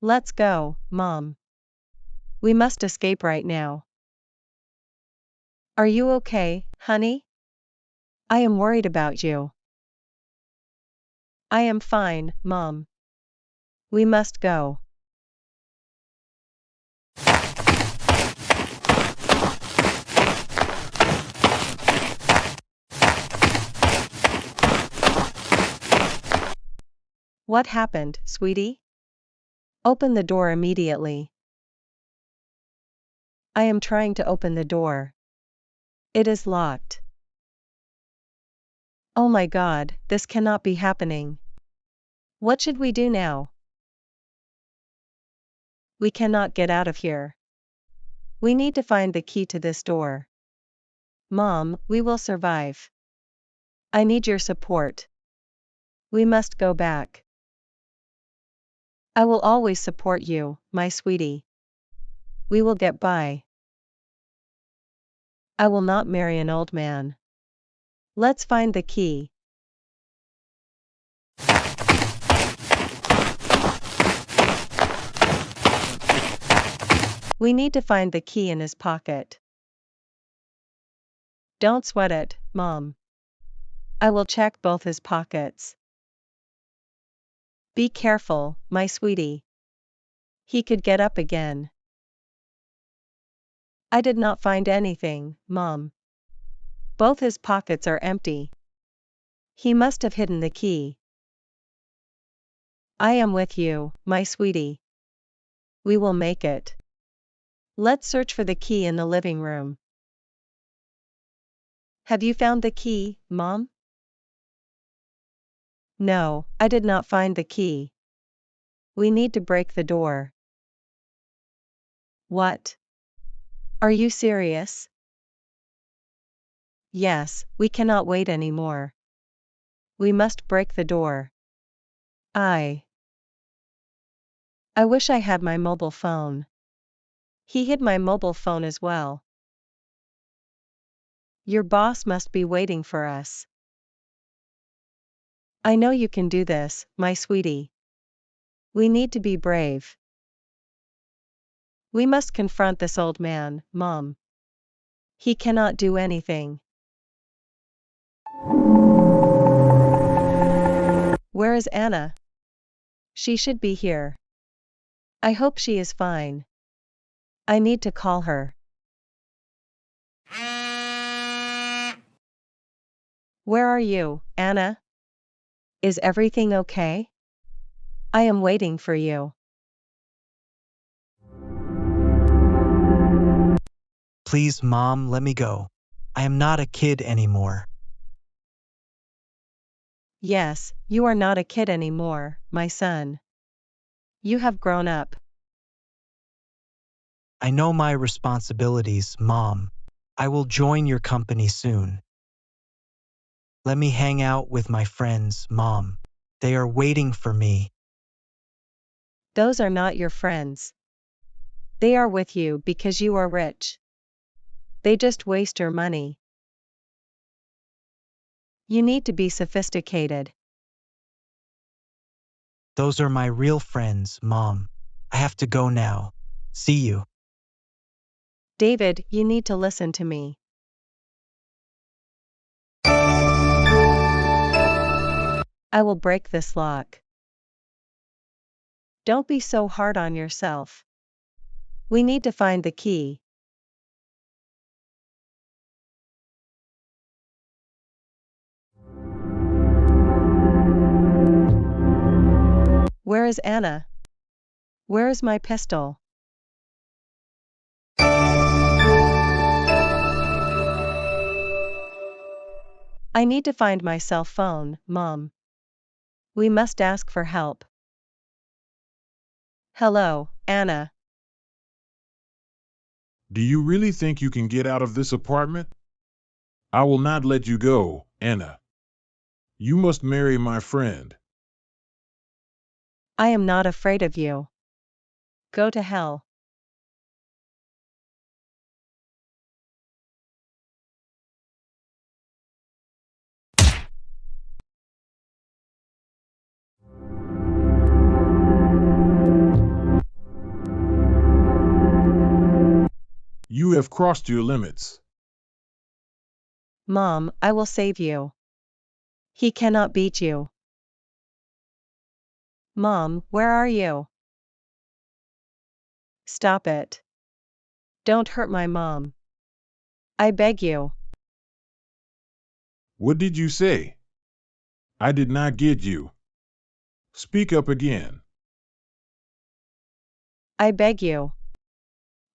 Let's go, Mom. We must escape right now. Are you okay, honey? I am worried about you. I am fine, Mom. We must go. What happened, sweetie? Open the door immediately. I am trying to open the door. It is locked. Oh my God, this cannot be happening. What should we do now? We cannot get out of here. We need to find the key to this door. Mom, we will survive. I need your support. We must go back. I will always support you, my sweetie. We will get by. I will not marry an old man. Let's find the key. We need to find the key in his pocket. Don't sweat it, Mom. I will check both his pockets. Be careful, my sweetie. He could get up again. I did not find anything, Mom. Both his pockets are empty. He must have hidden the key. I am with you, my sweetie. We will make it. Let's search for the key in the living room. Have you found the key, Mom? No, I did not find the key. We need to break the door. What? Are you serious? Yes, we cannot wait anymore. We must break the door. I wish I had my mobile phone. He hid my mobile phone as well. Your boss must be waiting for us. I know you can do this, my sweetie. We need to be brave. We must confront this old man, Mom. He cannot do anything. Where is Anna? She should be here. I hope she is fine. I need to call her. Where are you, Anna? Is everything okay? I am waiting for you. Please, Mom, let me go. I am not a kid anymore. Yes, you are not a kid anymore, my son. You have grown up. I know my responsibilities, Mom. I will join your company soon. Let me hang out with my friends, Mom. They are waiting for me. Those are not your friends. They are with you because you are rich. They just waste your money. You need to be sophisticated. Those are my real friends, Mom. I have to go now. See you. David, you need to listen to me. I will break this lock. Don't be so hard on yourself. We need to find the key. Where is Anna? Where is my pistol? I need to find my cell phone, Mom. We must ask for help. Hello, Anna. Do you really think you can get out of this apartment? I will not let you go, Anna. You must marry my friend. I am not afraid of you. Go to hell. have crossed your limits. Mom, I will save you. He cannot beat you. Mom, where are you? Stop it. Don't hurt my mom. I beg you. What did you say? I did not get you. Speak up again. I beg you.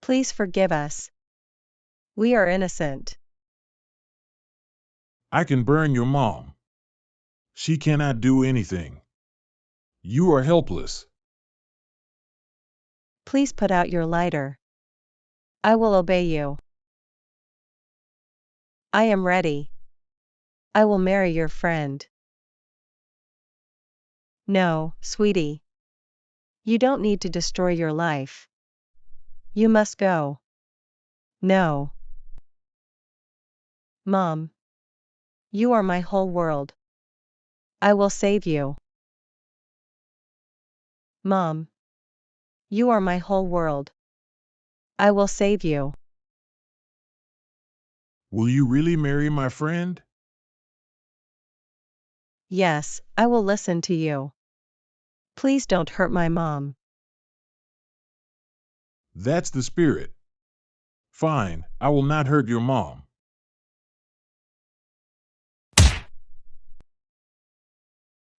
Please forgive us. We are innocent. I can burn your mom. She cannot do anything. You are helpless. Please put out your lighter. I will obey you. I am ready. I will marry your friend. No, sweetie. You don't need to destroy your life. You must go. No. Mom. You are my whole world. I will save you. Mom. You are my whole world. I will save you. Will you really marry my friend? Yes, I will listen to you. Please don't hurt my mom. That's the spirit. Fine, I will not hurt your mom.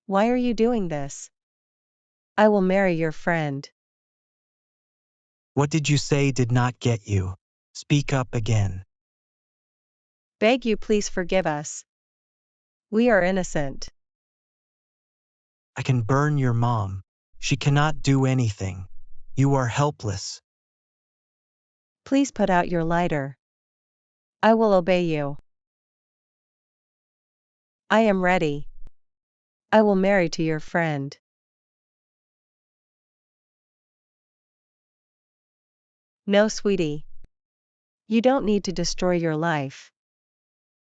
Why are you doing this? I will marry your friend. What did you say did not get you? Speak up again. Beg you please forgive us. We are innocent. I can burn your mom. She cannot do anything. You are helpless. Please put out your lighter. I will obey you. I am ready. I will marry to your friend. No, sweetie. You don't need to destroy your life.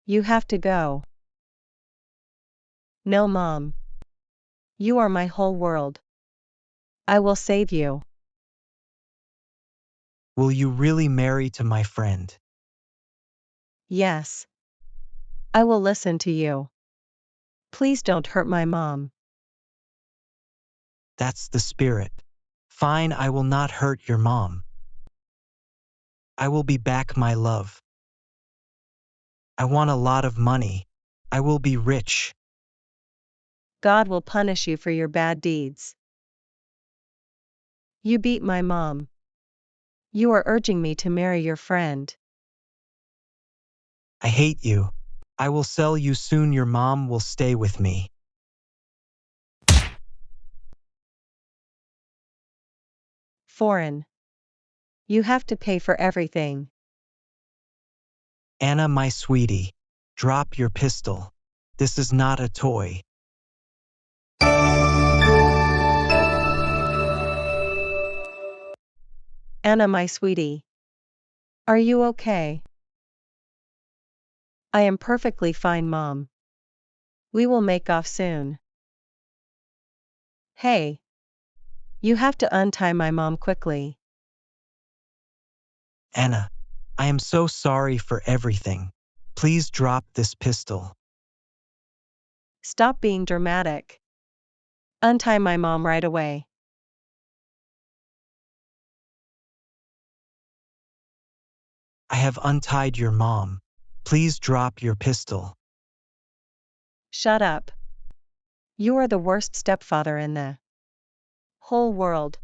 You have to go. No, Mom. You are my whole world. I will save you. Will you really marry to my friend? Yes. I will listen to you. Please don't hurt my mom. That's the spirit. Fine, I will not hurt your mom. I will be back, my love. I want a lot of money. I will be rich. God will punish you for your bad deeds. You beat my mom. You are urging me to marry your friend. I hate you. I will sell you soon. Your mom will stay with me. Foreign. You have to pay for everything. Anna, my sweetie, drop your pistol. This is not a toy. Anna, my sweetie. Are you okay? I am perfectly fine, Mom. We will make off soon. Hey. You have to untie my mom quickly. Anna, I am so sorry for everything. Please drop this pistol. Stop being dramatic. Untie my mom right away. I have untied your mom. Please drop your pistol. Shut up. You are the worst stepfather in the whole world.